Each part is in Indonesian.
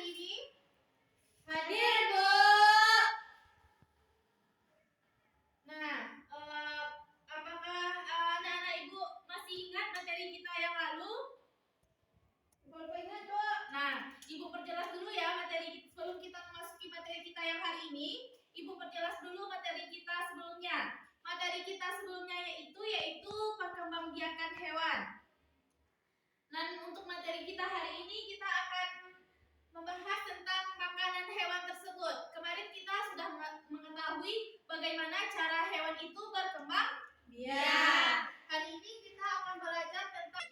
hari ini? Hadir, Bu. Nah, apakah anak-anak Ibu masih ingat materi kita yang lalu? Ibu ingat, Bu. Nah, Ibu perjelas dulu ya materi sebelum kita memasuki materi kita yang hari ini. Ibu perjelas dulu materi kita sebelumnya. Materi kita sebelumnya yaitu perkembangbiakan hewan. Dan untuk materi kita hari ini kita akan membahas tentang makanan hewan tersebut. Kemarin kita sudah mengetahui bagaimana cara hewan itu berkembang biak. Hari ini kita akan belajar tentang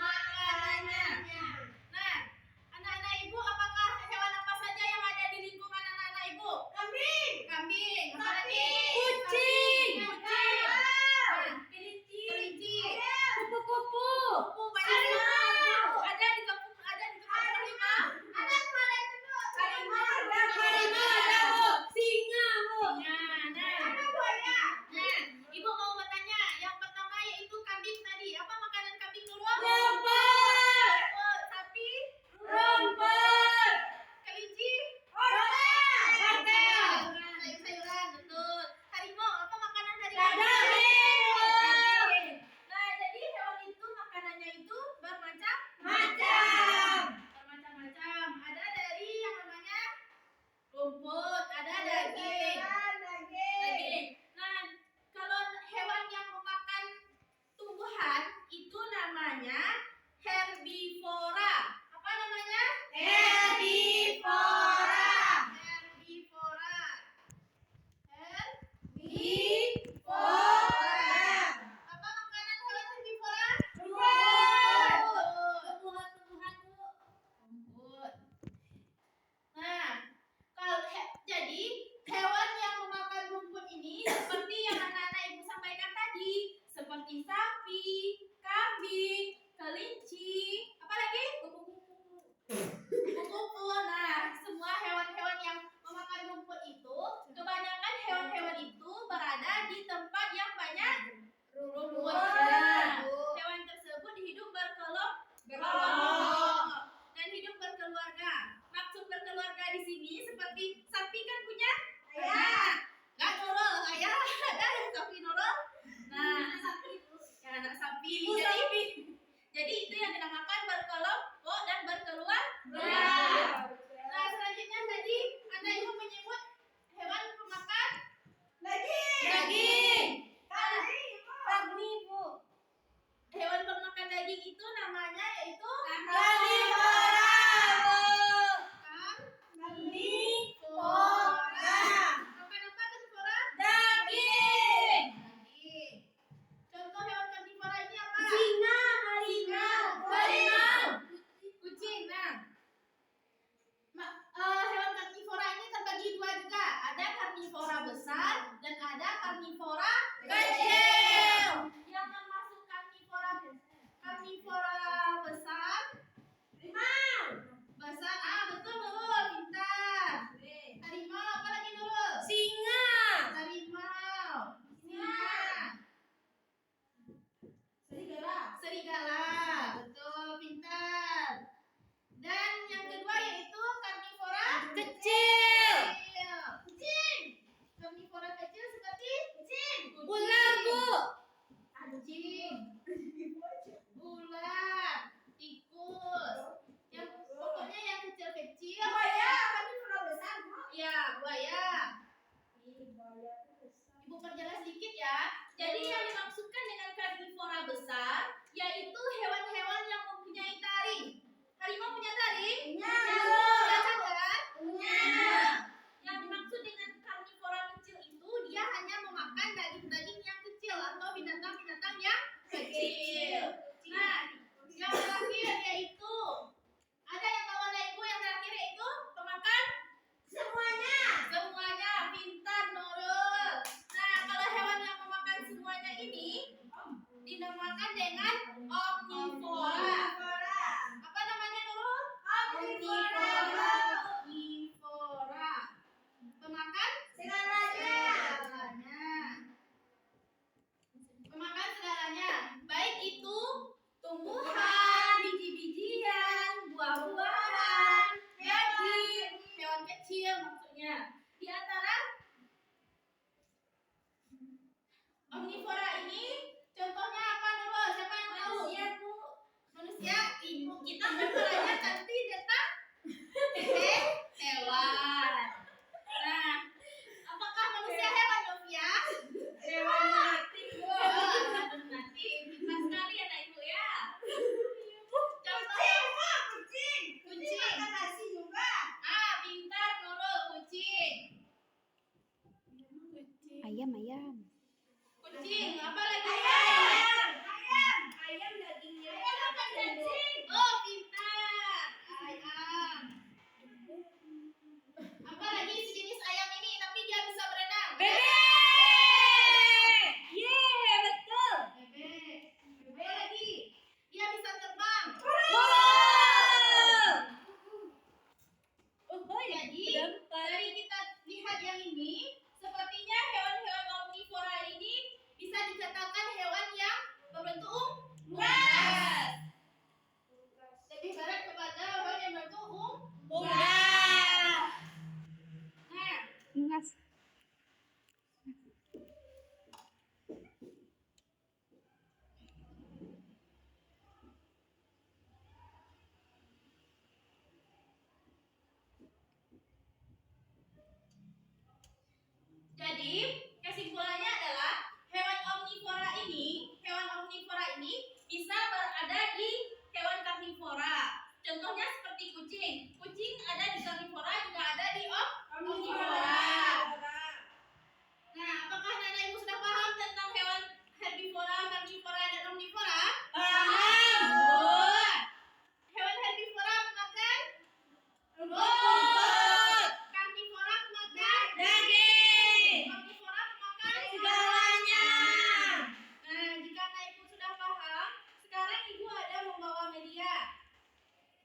makanannya. Nah, anak-anak Ibu, apakah hewan apa saja yang ada di lingkungan anak-anak Ibu? Kambing. Kambing. Apa lagi? Kucing. Nah, kelinci. Kupu-kupu. Kupu banyak. Harimau. Ada di kampung harimau. Ada kemarin itu. Harimau ada, Bu. Singa, Bu. Ada buaya. Nah, Ibu mau bertanya. Yang pertama yaitu kambing tadi. Apa makanan kambing dulu? Rumput. Sapi. Rumput. Kelinci. Wortel. Sayur-sayuran, betul. Harimau, apa makanan harimau? Daging. Nah, jadi hewan itu makanannya itu Macam. bermacam-macam. Ada dari yang namanya rumput, ada daging. Nah, kalau hewan yang memakan tumbuhan itu namanya herbivora. Apa namanya? Herbivora. Herbivora. Apa makanan hewan herbivora? Rumput. Nah, jadi hewan yang memakan rumput ini seperti yang anak-anak Ibu sampaikan tadi, seperti sapi, kambing, kelinci, apa lagi? Kupu-kupu. Nah, semua hewan-hewan yang memakan rumput itu, kebanyakan hewan-hewan itu berada di tempat yang banyak rumput. Nah, hewan tersebut hidup berkelompok dan hidup berkeluarga. Maksud berkeluarga di sini seperti sapi kan punya ayah, nggak nurul ayah ada sapi nurul. Nah, ya, anak sapi. Jadi itu yang dinamakan berkelompok dan berkeluarga. Nah, selanjutnya tadi Anda Ibu menyebut hewan pemakan daging. Hewan pemakan daging itu namanya yaitu Makan apa karnivora? Daging. Contoh hewan karnivora ini apa? Kucing. Nah, hewan karnivora ini terbagi dua juga. Ada karnivora besar dan ada karnivora kecil. Yang termasuk karnivora besar. Betul Nurul, pintar. Harimau, apa lagi Nurul? Harimau. Serigala, betul, pintar. Dan yang kedua yaitu karnivora Kecil. Karnivora kecil seperti Ular, Bu. anjing, ular, tikus. Yang pokoknya yang kecil-kecil. Ya, buaya. Ibu perjelas sedikit ya. Jadi yang dimaksudkan dengan karnivora besar yaitu hewan-hewan yang mempunyai taring. Harimau punya taring? Punya. Punya cakar? Punya. Yang dimaksud dengan karnivora kecil itu dia hanya memakan daging-daging yang kecil atau binatang-binatang yang kecil. Nah, yang terakhir yaitu ada yang tahu anak Ibu yang terakhir yaitu pemakan semuanya, pintar Nurul. Nah, kalau hewan yang memakan semuanya ini dinamakan dengan omnivora. Apa namanya Nurul? Omnivora. kecil maksudnya. Di antara omnivora ini contohnya apa Nurul? Siapa yang tahu? Manusia, Bu. Manusia, ibu kita bertanya nanti datang hewan. Nah, apakah manusia hewan Novia? Hewan mati, Bu. Nanti pintar sekali anak ibu ya. Contoh Kucing. Kucing. Makan nasi juga. Pintar Nurul, kucing. Ayam, ayam. Kucing, apa lagi? Ayam dagingnya. Ayam makan cacing. Oh, pintar. Ayam. Apa lagi sejenis ayam ini tapi dia bisa berenang? Bebek. Ye, betul. Bebek. Bebek lagi. Dia bisa terbang. Jadi dari kita lihat yang ini, sepertinya hewan-hewan omnivora ini bisa dikatakan hewan yang berbentuk unggas. Lebih barat kepada hewan yang berbentuk Unggas. Nah, Unggas. jadi kesimpulannya adalah hewan omnivora ini bisa berada di hewan karnivora. Contohnya seperti kucing. Kucing ada di karnivora juga ada di omnivora. Nah, apakah anak ibu sudah paham tentang hewan herbivora, karnivora, dan omnivora? Paham. Hewan herbivora makan Rumput. karnivora makan Daging. omnivora makan Segalanya. Nah, jika anak ibu sudah paham, sekarang ibu ada membawa media.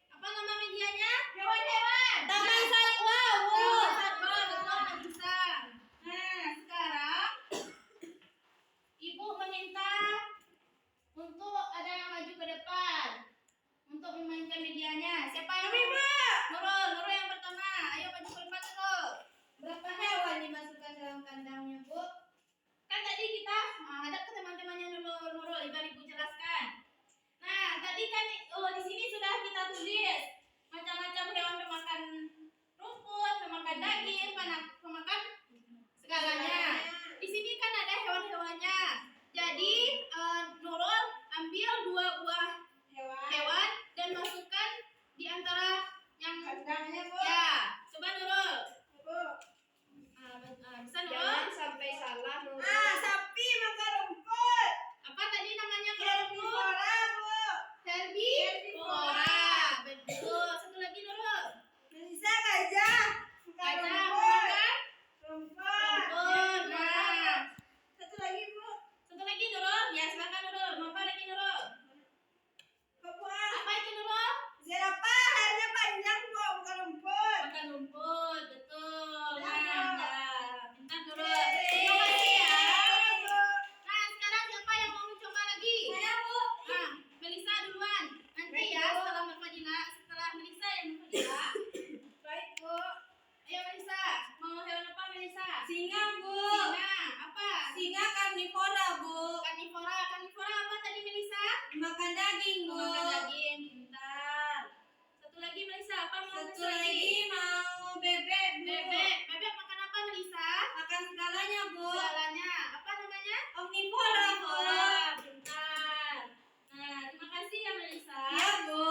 Apa nama medianya? Hewan-hewan. Taman satwa, Bu. Satwa, betul, bisa. Nah, sekarang ibu meminta untuk ada yang maju ke depan untuk memainkan medianya. Siapa yang Kami, Bu. Nurul yang pertama. Ayo maju ke depan Nurul. Berapa hewan dimasukkan dalam kandangnya, Bu? Kan tadi kita ada ke teman-temannya Nurul, ibu jelaskan. Nah, tadi kan di sini sudah kita tulis macam-macam hewan pemakan rumput, pemakan daging, pemakan segalanya. Di sini kan ada hewan-hewannya. Jadi Nurul ambil 2 buah hewan dan masukkan di antara yang Kandangnya, Bu. ya. Coba Nurul. Bu. Bisa Nurul? sampai salah, Bu. Sapi makan rumput. Apa tadi namanya kalau rumput? Herbivora, Bu. Herbivora. Betul. Satu lagi Nurul. Bisa gajah. Makan Gajah rumput. makan Rumput. rumput. Nah, Satu lagi, Bu. satu lagi Nurul. Ya, silakan Nurul. Mau apa lagi Nurul? Buah. Apa itu Nurul? Zirapah, lehernya panjang, Bu. Makan rumput. Makan rumput. Betul. Ya. Nah, pintar Nurul. Terima kasih ya. Nah, sekarang siapa yang mau mencoba lagi? Saya, Bu. Nah, Melisa duluan. Nanti ya, setelah Melisa yang Fadila. Baik, Bu. Ayo Melisa, mau hewan apa Melisa? Singa, Bu. Singa. Apa? Singa karnivora, Bu. Karnivora. Karnivora apa tadi Melisa? Makan daging, Bu. Makan daging. Pintar. Satu lagi Melisa, apa mau Satu satu lagi mau bebek, Bu. Bebek. Bebek makan apa Melisa? Makan segalanya, Bu. Segalanya. Apa namanya? Omnivora, Bu. Pintar. Nah, terima kasih ya Melisa. Iya, Bu.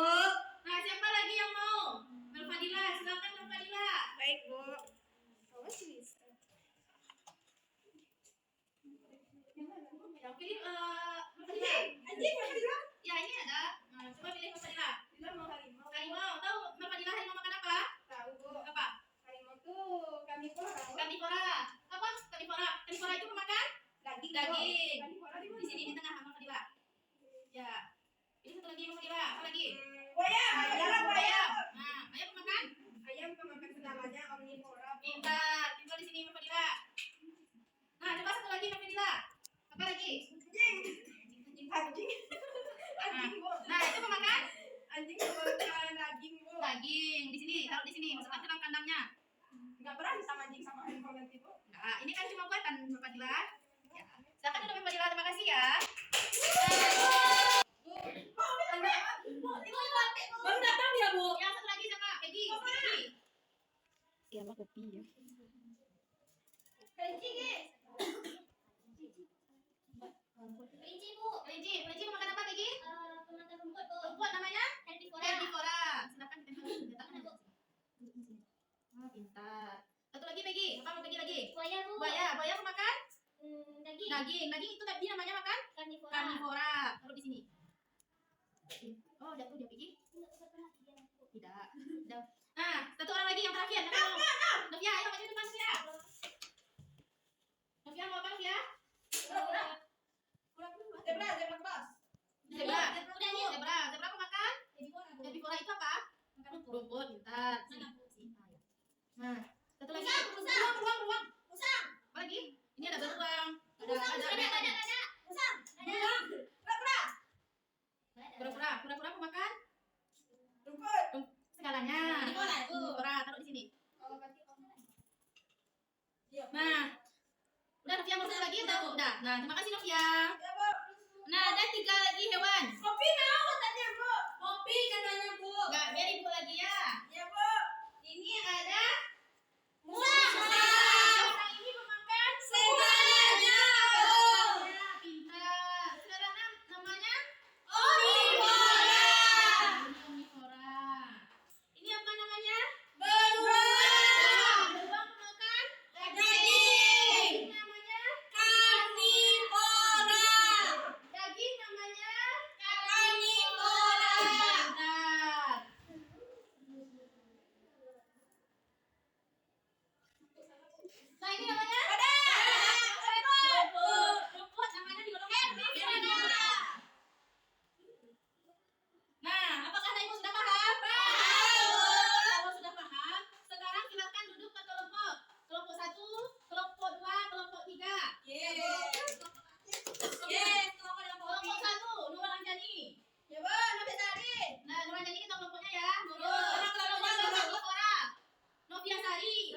Nah, siapa lagi yang mau? Melfadila, silakan Melfadila. Baik, Bu. Awas bisa. Ya, pilih Melfadila. Anjing, apa bilang? Ya, ini ada. Nah, coba pilih Melfadila. Bilang mau harimau. Harimau, tahu Melfadila harimau makan apa? Tahu, Bu. Apa? Harimau tuh karnivora. Karnivora. Apa? Karnivora. Karnivora itu pemakan Daging. daging. Karnivora di Di sini di tengah Melfadila. Ya. Ini satu lagi Melfadila. Apa lagi? Buaya. Ayam. Ayam. Nah, ayam pemakan Ayam pemakan segalanya omnivora, Bu. pintar. Pintar di sini Melfadila. Nah, coba satu lagi Melfadila. Apa lagi? Anjing. Anjing, Bu. Nah, itu pemakan Anjing pemakan daging, Bu. daging. Di sini, taruh di sini. Masukkan ke dalam kandangnya. Enggak Mbak Fadila. Ya. Silakan duduk Mbak Fadila, terima kasih ya. Baru datang dia, Bu. Yang satu lagi siapa? Peggy. Peggy. Siapa kopi ya? Kelinci, Bu. Kelinci mau makan apa, Peggy? Pemakan rumput, Bu. Rumput namanya? Herbivora. Herbivora. Silakan kita letakkan, Bu. Ah, pintar. Satu lagi, Peggy. Apa mau Peggy lagi? Buaya, Bu. Buaya mau makan? Daging. Daging itu tadi namanya makan? Karnivora. Karnivora. Taruh di sini. Oh, jatuh dia, Peggy. Tidak. Udah. Nah, satu orang lagi yang terakhir. Novia, ayo maju depan Novia. Novia mau apa, Novia? Zebra cross. Zebra. Udah, yuk. Zebra mau makan? Herbivora itu apa? Rumput, pintar. Sini. Nah, satu lagi. Beruang. Musang. Apa lagi? Ini ada beruang. Ada Musang. Kura-kura mau makan? Rumput. Segalanya. Herbivora, taruh di sini. Nah, udah Novia mau satu lagi udah. Nah, terima kasih Novia. Nah, ada 3 lagi hewan. Kopi mau katanya, Bu. Kopi katanya, Bu. Enggak, biar ibu lagi ya. Ya, Bu. Ini ada Musang. Musang ini memakan Segalanya, Bu. Ya, pintar. Sekarang namanya Omnivora. Omnivora. Ini apa namanya? Beruang. Beruang memakan Daging. Ini namanya Karnivora. daging namanya Karnivora. pintar. Nah, ini namanya rumput namanya digolongkan herbivora. Nah, apakah Anda Ibu sudah paham? Kalau sudah paham, sekarang silakan duduk ke kelompok. Kelompok 1, kelompok 2, kelompok 3. Kelompok 1, Nurul Anjani. Nah, Nurul Anjani kita kelompoknya ya. Nurul. Kelompok Herbivora. Novia Sari.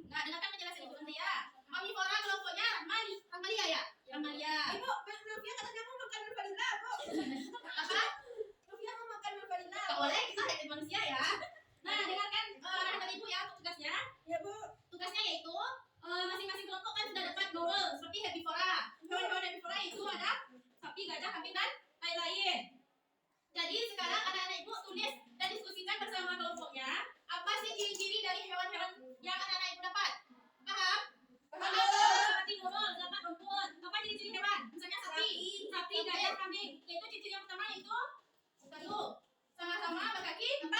Nah, dengarkan penjelasan Ibu nanti ya. Omnivora kelompoknya Amalia ya? Amalia. Apa? Nggak boleh, kita hanya manusia ya. Nah, dengarkan arahan dari Ibu ya untuk tugasnya. Tugasnya yaitu masing-masing kelompok kan sudah dapat Nurul seperti herbivora. Hewan-hewan herbivora itu ada sapi, gajah, kambing dan lain-lain. Jadi sekarang anak-anak Ibu tulis dan diskusikan bersama kelompoknya apa sih ciri-ciri dari hewan-hewan yang anak-anak Ibu dapat. Paham? Seperti Nurul dapat rumput. Apa ciri-ciri hewan? Misalnya sapi, gajah, kambing. Yaitu ciri-ciri yang pertama yaitu 1, sama-sama berkaki 4.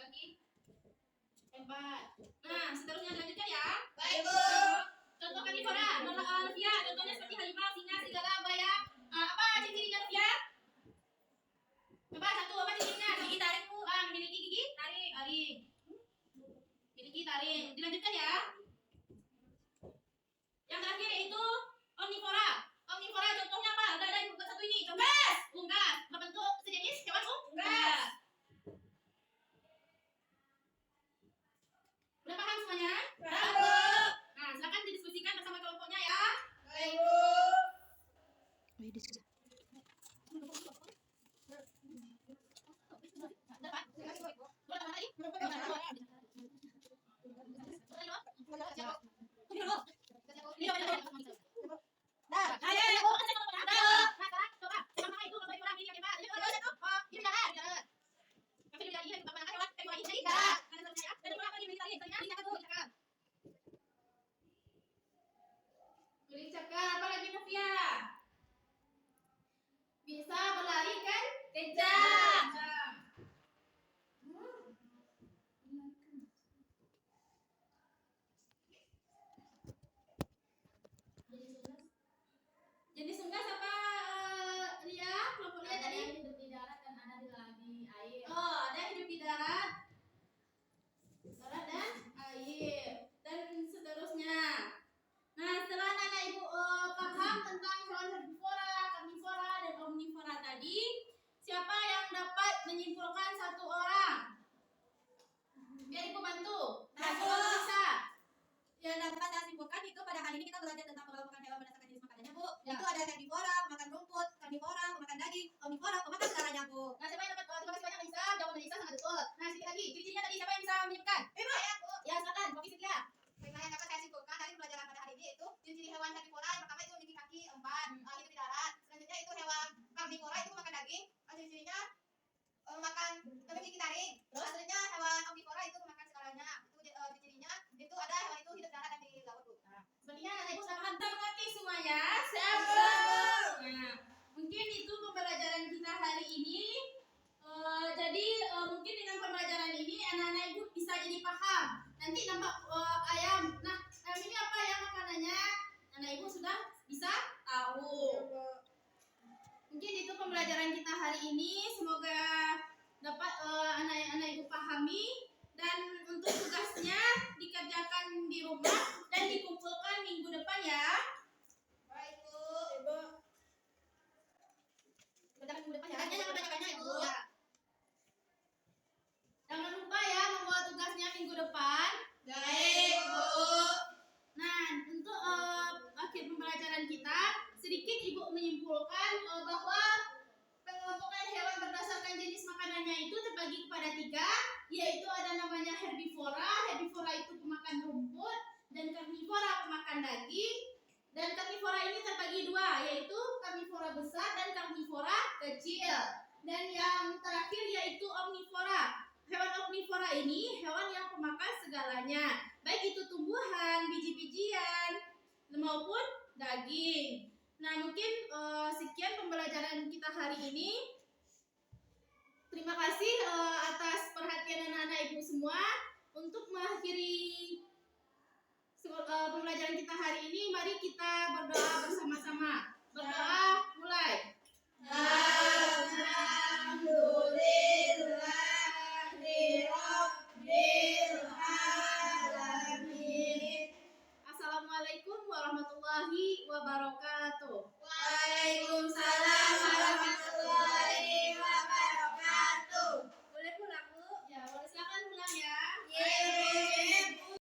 Kaki 4. Nah, seterusnya lanjutkan ya. Contoh karnivora, Novia, contohnya seperti harimau, singa, serigala, buaya. Apa ciri-cirinya Novia? Coba 1, apa ciri-cirinya? Gigi taring, Bu. Memiliki gigi taring. Memiliki taring. Dilanjutkan ya. Yang terakhir yaitu omnivora. Omnivora contohnya apa? Ada Ibu buat satu ini. Coba. Unggas. Berbentuk sejenis hewan unggas. Udah paham semuanya? Nah, silakan didiskusikan bersama kelompoknya ya. menyimpulkan bahwa pengelompokan hewan berdasarkan jenis makanannya itu terbagi kepada 3, yaitu ada namanya herbivora. Herbivora itu pemakan rumput, dan karnivora pemakan daging. Dan karnivora ini terbagi 2, yaitu karnivora besar dan karnivora kecil. Dan yang terakhir yaitu omnivora. Hewan omnivora ini hewan yang pemakan segalanya, baik itu tumbuhan, biji-bijian, maupun daging. Nah, mungkin sekian pembelajaran kita hari ini. Terima kasih atas perhatian.